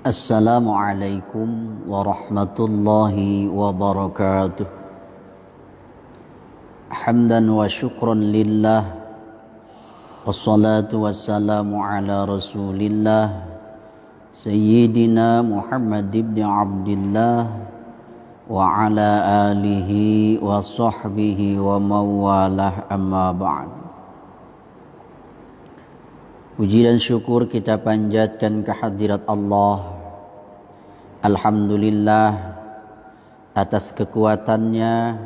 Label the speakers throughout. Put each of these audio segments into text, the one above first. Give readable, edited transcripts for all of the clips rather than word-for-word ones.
Speaker 1: Assalamualaikum warahmatullahi wabarakatuh. Hamdan wa syukran lillah, wassalatu wassalamu ala rasulillah Sayyidina Muhammad ibn Abdillah wa ala alihi wa sahbihi wa mawalah, amma ba'd. Puji dan syukur kita panjatkan kehadirat Allah. Alhamdulillah atas kekuatannya,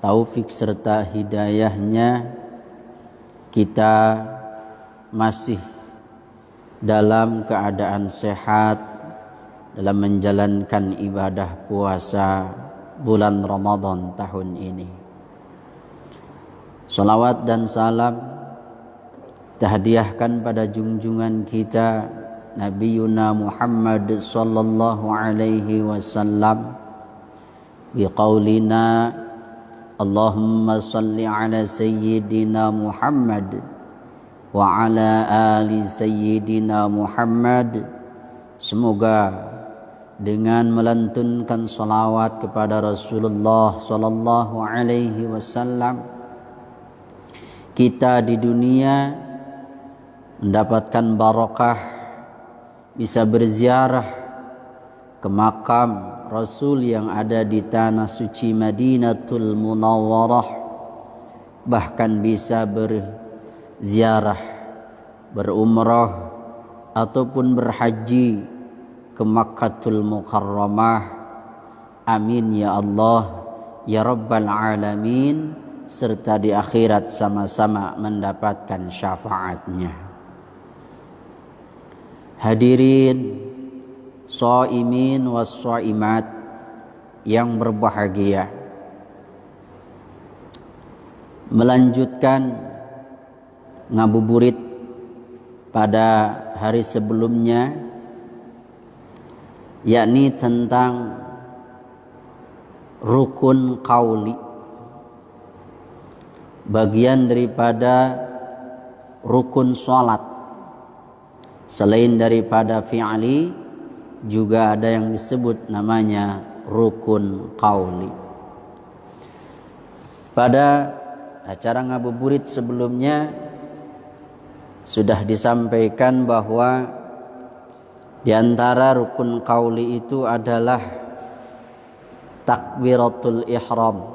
Speaker 1: taufik serta hidayahnya, kita masih dalam keadaan sehat dalam menjalankan ibadah puasa bulan Ramadan tahun ini. Salawat dan salam tahdiahkan pada junjungan kita Nabiyuna Muhammad sallallahu alaihi wasallam biqaulina Allahumma salli ala sayyidina Muhammad wa ala ali sayyidina Muhammad. Semoga dengan melantunkan salawat kepada Rasulullah sallallahu alaihi wasallam, kita di dunia mendapatkan barakah, bisa berziarah ke makam Rasul yang ada di tanah suci Madinatul Munawwarah, bahkan bisa berziarah, berumrah ataupun berhaji ke Makkatul Mukarramah. Amin ya Allah ya Rabbal Alamin, serta di akhirat sama-sama mendapatkan syafaatnya. Hadirin shaimin was shaimat yang berbahagia, melanjutkan ngabuburit pada hari sebelumnya, yakni tentang rukun qauli, bagian daripada rukun salat. Selain daripada fi'li, juga ada yang disebut namanya rukun qauli. Pada acara ngabuburit sebelumnya sudah disampaikan bahwa di antara rukun qauli itu adalah takbiratul ihram,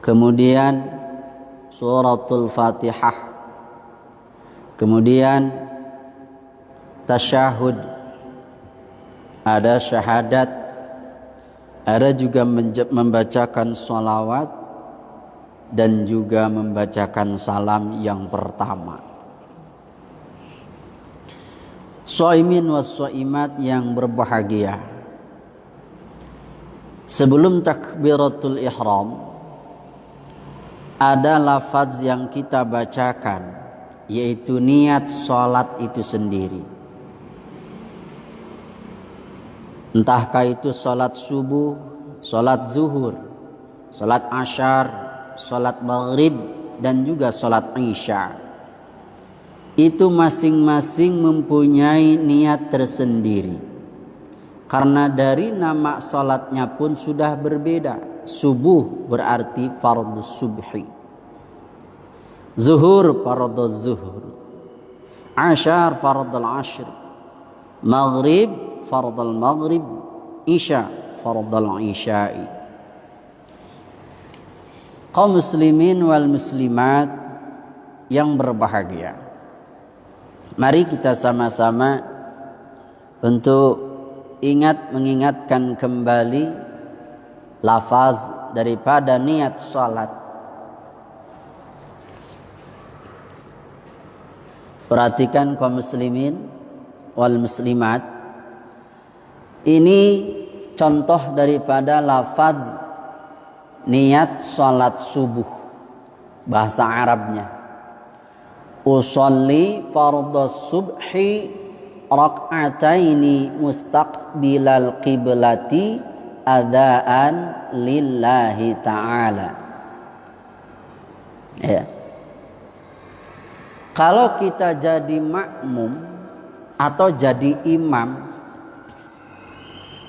Speaker 1: kemudian suratul Fatihah, kemudian tasyahud, ada syahadat, ada juga membacakan sholawat, dan juga membacakan salam yang pertama. Shaimin was shaimat yang berbahagia, sebelum takbiratul ihram ada lafaz yang kita bacakan, yaitu niat sholat itu sendiri. Entahkah itu sholat subuh, sholat zuhur, sholat asyar, sholat maghrib, dan juga sholat isya. Itu masing-masing mempunyai niat tersendiri, karena dari nama sholatnya pun sudah berbeda. Subuh berarti fardhu subhi, zuhur fardhu zuhur, asyar fardhu asyr, maghrib fardhu maghrib, isya fardhu isya'i. Kaum muslimin wal muslimat yang berbahagia, mari kita sama-sama untuk mengingatkan kembali lafaz daripada niat salat. Perhatikan kaum muslimin wal muslimat, ini contoh daripada lafaz niat salat subuh bahasa Arabnya. Usolli fardhas subhi rak'ataini mustaqbilal qiblati adaan lillahi ta'ala. Ya. Kalau kita jadi makmum atau jadi imam,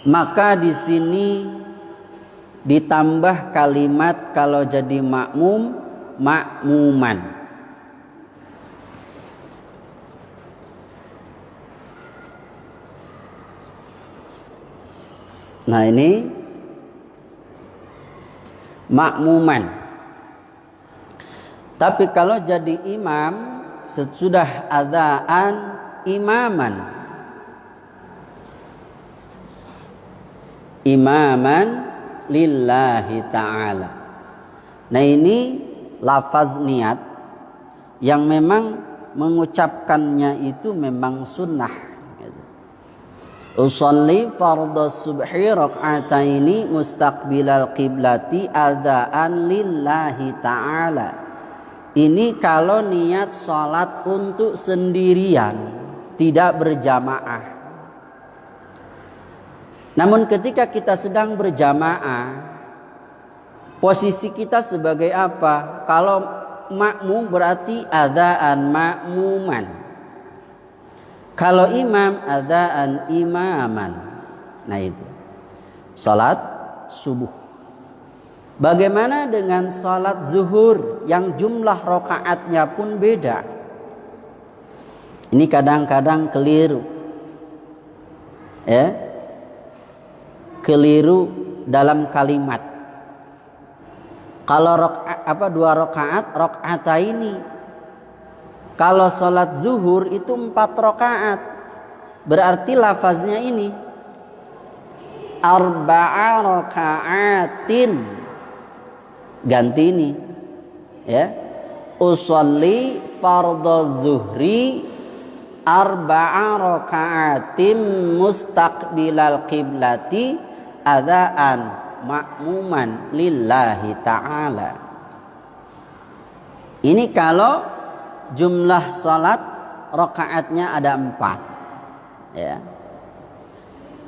Speaker 1: maka di sini ditambah kalimat kalau jadi makmum, makmuman. Nah ini makmuman. Tapi kalau jadi imam sesudah adzan, imaman. Imaman lillahi ta'ala. Nah ini lafaz niat yang memang mengucapkannya itu memang sunnah. Usolli fardhu subhi rak'ataini mustaqbilal qiblati adzaan lillahi ta'ala. Ini kalau niat sholat untuk sendirian, tidak berjamaah. Namun ketika kita sedang berjamaah, posisi kita sebagai apa? Kalau makmum berarti adzaan makmuman. Kalau imam adzaan imaman. Nah itu salat subuh. Bagaimana dengan salat zuhur yang jumlah rakaatnya pun beda? Ini kadang-kadang keliru. Ya. Keliru dalam kalimat. Kalau dua rakaat ini. Kalau salat zuhur itu 4 rakaat. Berarti lafaznya ini arba'a raka'atin. Ganti ini. Ya. Usolli fardhu zuhri arba'a raka'atin mustaqbilal qiblati adzaan makmuman lillahi ta'ala. Ini kalau jumlah salat rakaatnya ada 4. Ya.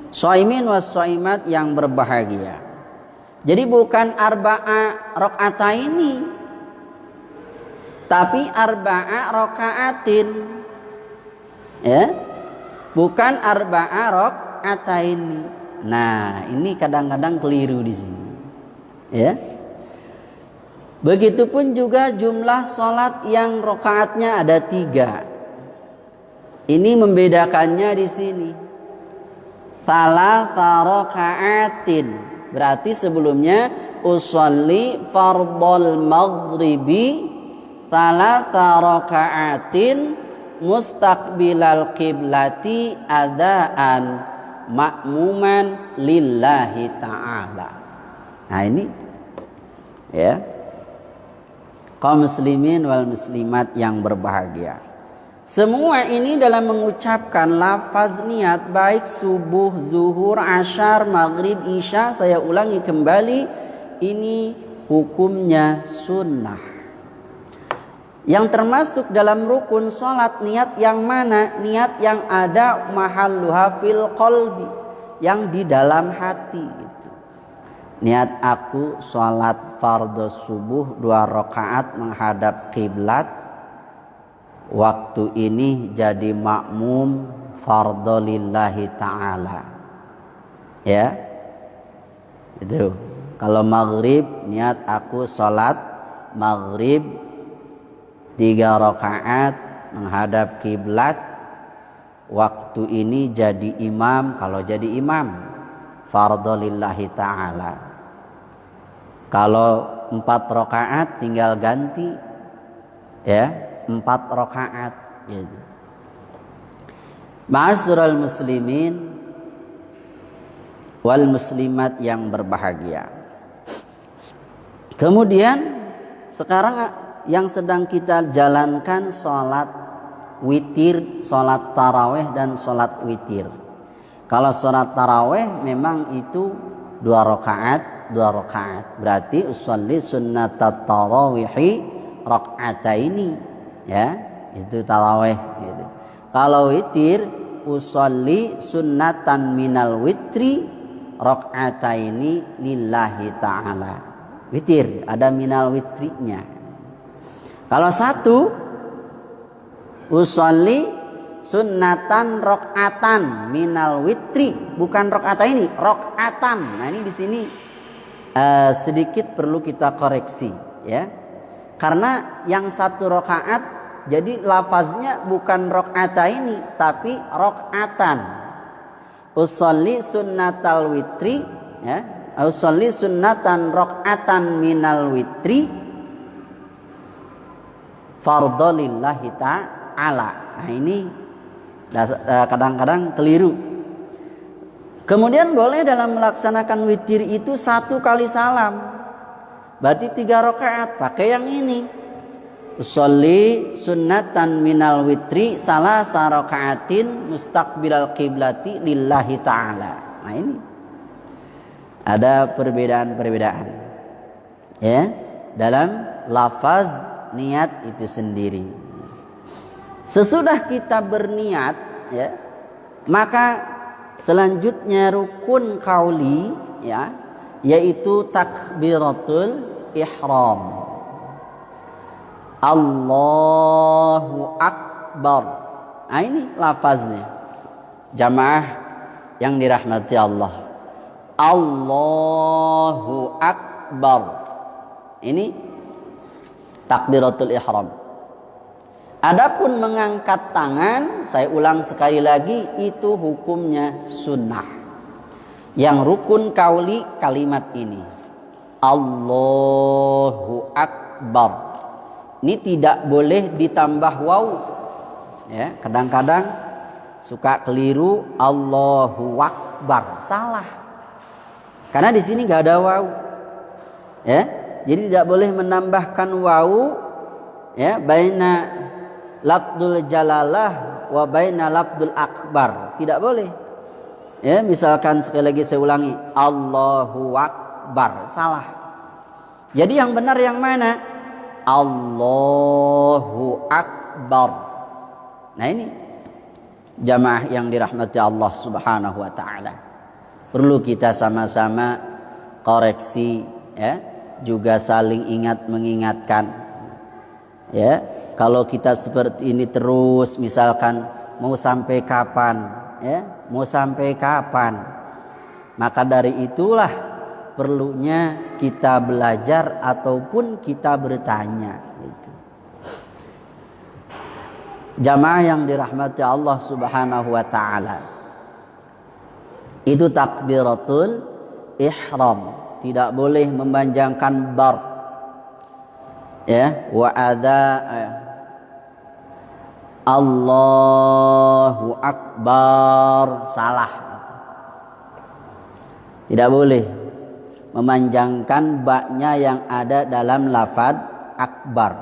Speaker 1: Shaimin was shaimat yang berbahagia. Jadi bukan arba'a rakaataini, tapi arba'a rakaatin. Ya. Bukan arba'a rakaataini. Nah, ini kadang-kadang keliru di sini. Ya. Begitupun juga jumlah sholat yang rakaatnya ada 3. Ini membedakannya di sini. Thalatha raka'atin. Berarti sebelumnya usolli fardhal maghribi thalatha raka'atin mustaqbilal qiblati adaan makmuman lillahi ta'ala. Nah ini ya, kaum muslimin wal muslimat yang berbahagia. Semua ini dalam mengucapkan lafaz niat baik subuh, zuhur, asyar, maghrib, isya. Saya ulangi kembali, ini hukumnya sunnah. Yang termasuk dalam rukun sholat niat yang mana? Niat yang ada mahalluha fil qalbi, yang di dalam hati gitu. Niat aku sholat fardhu subuh 2 rakaat menghadap kiblat. Waktu ini jadi makmum fardhu lillahi ta'ala. Ya. Itu. Kalau maghrib niat aku sholat maghrib 3 rakaat menghadap kiblat. Waktu ini jadi imam, kalau jadi imam fardhu lillahi ta'ala. Kalau 4 rakaat tinggal ganti ya, 4 rakaat gitu. Ma'asyiral muslimin wal muslimat yang berbahagia. Kemudian sekarang yang sedang kita jalankan sholat witir, sholat taraweh dan sholat witir. Kalau sholat taraweh memang itu 2 rakaat, 2 rakaat. Berarti usolli sunnatat tarawihi rak'ataini. Ya, itu taraweh gitu. Kalau witir usolli sunnatan minal witri rak'ataini lillahi ta'ala. Witir ada minal witrinya. Kalau 1 usolli sunnatan rokatan minal witri, bukan rokata ini, rokatan. Nah ini di sini sedikit perlu kita koreksi ya, karena yang satu rokaat jadi lafaznya bukan rokata ini tapi rokatan. Usolli sunnatal witri ya, usolli sunnatan rokatan minal witri fardholillahi ta'ala. Nah ini kadang-kadang keliru. Kemudian boleh dalam melaksanakan witir itu 1 kali salam, berarti 3 rakaat, pakai yang ini. Usolli sunnatan minal witri salasa rakaatin mustaqbilal qiblati lillahi ta'ala. Nah ini ada perbedaan-perbedaan ya dalam lafaz niat itu sendiri. Sesudah kita berniat ya, maka selanjutnya rukun qauli ya, yaitu takbiratul ihram. Allahu akbar. Nah ini lafaznya. Jamaah yang dirahmati Allah. Allahu akbar. Ini takbiratul ihram. Adapun mengangkat tangan, saya ulang sekali lagi, itu hukumnya sunnah. Yang rukun qauli kalimat ini, Allahu akbar. Ini tidak boleh ditambah waw. Ya, kadang-kadang suka keliru Allahu akbar, salah. Karena di sini nggak ada waw. Ya, jadi tidak boleh menambahkan waw ya baina lafdzul jalalah wa baina lafdzul akbar, tidak boleh. Ya, misalkan sekali lagi saya ulangi, Allahu akbar, salah. Jadi yang benar yang mana? Allahu akbar. Nah ini jamaah yang dirahmati Allah Subhanahu wa taala. Perlu kita sama-sama koreksi ya, juga saling ingat mengingatkan. Ya, kalau kita seperti ini terus, misalkan mau sampai kapan ya, mau sampai kapan, maka dari itulah perlunya kita belajar ataupun kita bertanya gitu. Jamaah yang dirahmati Allah Subhanahu wa taala, itu takbiratul ihram, tidak boleh memanjangkan bar ya, wa ada Allahu akbar, salah. Tidak boleh memanjangkan baknya yang ada dalam lafaz akbar.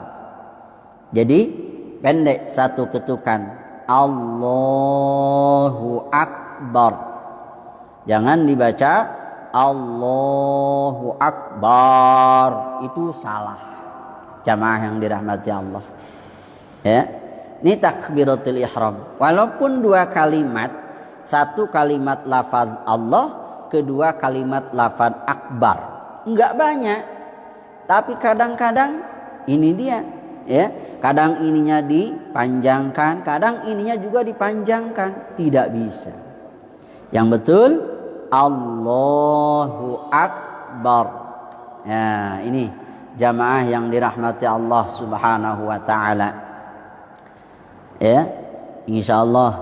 Speaker 1: Jadi pendek satu ketukan, Allahu akbar. Jangan dibaca Allahu akbar, itu salah. Jamaah yang dirahmati Allah ya, ini takbiratul ihram. Walaupun 2 kalimat, 1 kalimat lafaz Allah, kedua kalimat lafaz akbar, enggak banyak, tapi kadang-kadang ini dia ya, kadang ininya dipanjangkan, kadang ininya juga dipanjangkan, tidak bisa. Yang betul Allahu akbar. Ya, ini jamaah yang dirahmati Allah Subhanahu wa taala. Ya, insyaallah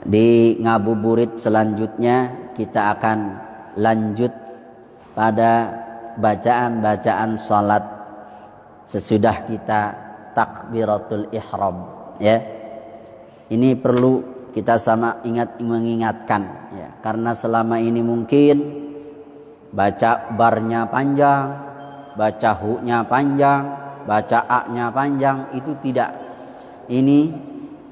Speaker 1: di ngabuburit selanjutnya kita akan lanjut pada bacaan-bacaan salat sesudah kita takbiratul ihram ya. Ini perlu kita sama mengingatkan ya, karena selama ini mungkin baca barnya panjang, baca hu-nya panjang, baca a-nya panjang, itu tidak. Ini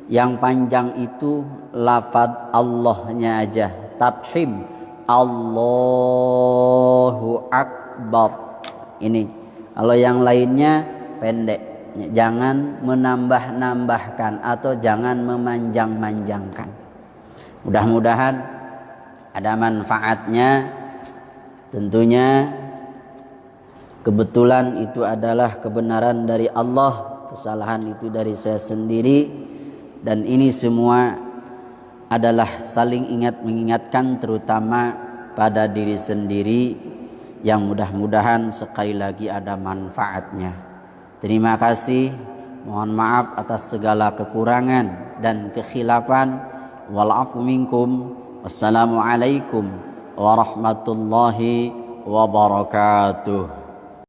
Speaker 1: yang panjang itu lafaz Allahnya aja, tabhim, Allahu akbar. Ini kalau yang lainnya pendek, jangan menambah-nambahkan atau jangan memanjang-manjangkan. Mudah-mudahan ada manfaatnya. Tentunya kebetulan itu adalah kebenaran dari Allah, kesalahan itu dari saya sendiri. Dan ini semua adalah saling mengingatkan terutama pada diri sendiri yang mudah-mudahan sekali lagi ada manfaatnya. Terima kasih. Mohon maaf atas segala kekurangan dan kekhilafan. Wal-'afwu minkum. Wassalamualaikum warahmatullahi wabarakatuh.